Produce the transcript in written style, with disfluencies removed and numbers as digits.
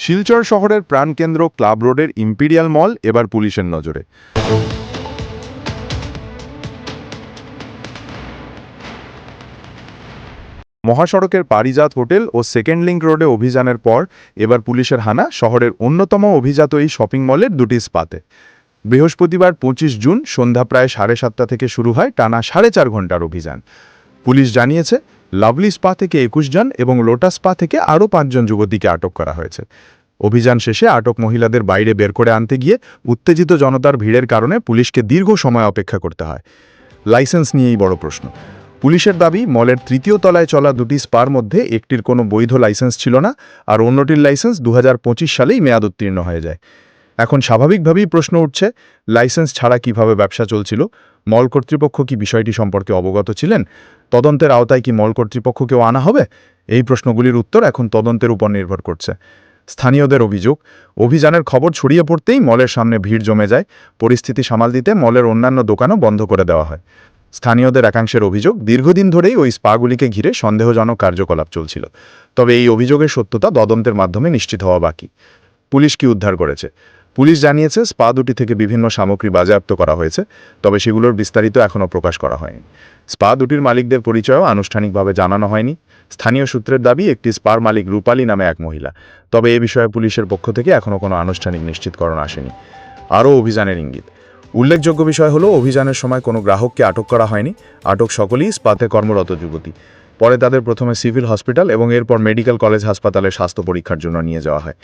শিলচর শহরের প্রাণকেন্দ্র ক্লাব রোডের ইম্পিরিয়াল মল এবার পুলিশের নজরে। মহাসড়কের পারিজাত হোটেল ও সেকেন্ড লিংক রোডে অভিযানের পর এবার পুলিশের হানা শহরের অন্যতম অভিজাত এই শপিং মলের দুটি স্পাতে। বৃহস্পতিবার ২৫ জুন সন্ধ্যা প্রায় 7:30 থেকে শুরু হয় টানা 4.5 ঘন্টার অভিযান। পুলিশ জানিয়েছে, লাভলি স্পা থেকে 21 জন এবং লোটাস স্পা থেকে আরও 5 জন যুবতীকে আটক করা হয়েছে। অভিযান শেষে আটক মহিলাদের বাইরে বের করে আনতে গিয়ে উত্তেজিত জনতার ভিড়ের কারণে পুলিশকে দীর্ঘ সময় অপেক্ষা করতে হয়। লাইসেন্স নিয়েই বড় প্রশ্ন। পুলিশের দাবি, মলের 3য় তলায় চলা দুটি স্পার মধ্যে একটির কোনো বৈধ লাইসেন্স ছিল না, আর অন্যটির লাইসেন্স 2025 সালেই মেয়াদ উত্তীর্ণ হয়ে যায়। এখন স্বাভাবিকভাবেই প্রশ্ন উঠছে, লাইসেন্স ছাড়া কিভাবে ব্যবসা চলছিল? মল কর্তৃপক্ষ কি বিষয়টি সম্পর্কে অবগত ছিলেন? তদন্তের আওতায় কি মল কর্তৃপক্ষকেও আনা হবে? এই প্রশ্নগুলির উত্তর এখন তদন্তের উপর নির্ভর করছে। স্থানীয়দের অভিযোগ, অভিযানের খবর ছড়িয়ে পড়তেই মলের সামনে ভিড় জমে যায়। পরিস্থিতি সামাল দিতে মলের অন্যান্য দোকানও বন্ধ করে দেওয়া হয়। স্থানীয়দের একাংশের অভিযোগ, দীর্ঘদিন ধরেই ওই স্পাগুলিকে ঘিরে সন্দেহজনক কার্যকলাপ চলছিল। তবে এই অভিযোগের সত্যতা তদন্তের মাধ্যমে নিশ্চিত হওয়া বাকি। পুলিশ কি উদ্ধার করেছে? পুলিশ জানিয়েছে, স্পা দুটি থেকে বিভিন্ন সামগ্রী বাজেয়াপ্ত করা হয়েছে, তবে সেগুলোর বিস্তারিত এখনও প্রকাশ করা হয়নি। স্পা দুটির মালিকদের পরিচয়ও আনুষ্ঠানিকভাবে জানানো হয়নি। স্থানীয় সূত্রের দাবি, একটি স্পার মালিক রূপালী নামে এক মহিলা। তবে এ বিষয়ে পুলিশের পক্ষ থেকে এখনও কোনো আনুষ্ঠানিক নিশ্চিতকরণ আসেনি। আরও অভিযানের ইঙ্গিত। উল্লেখযোগ্য বিষয় হলো, অভিযানের সময় কোনো গ্রাহককে আটক করা হয়নি। আটক সকলেই স্পাতে কর্মরত যুবতী। পরে তাদের প্রথমে সিভিল হসপিটাল এবং এরপর মেডিকেল কলেজ হাসপাতালে স্বাস্থ্য পরীক্ষার জন্য নিয়ে যাওয়া হয়।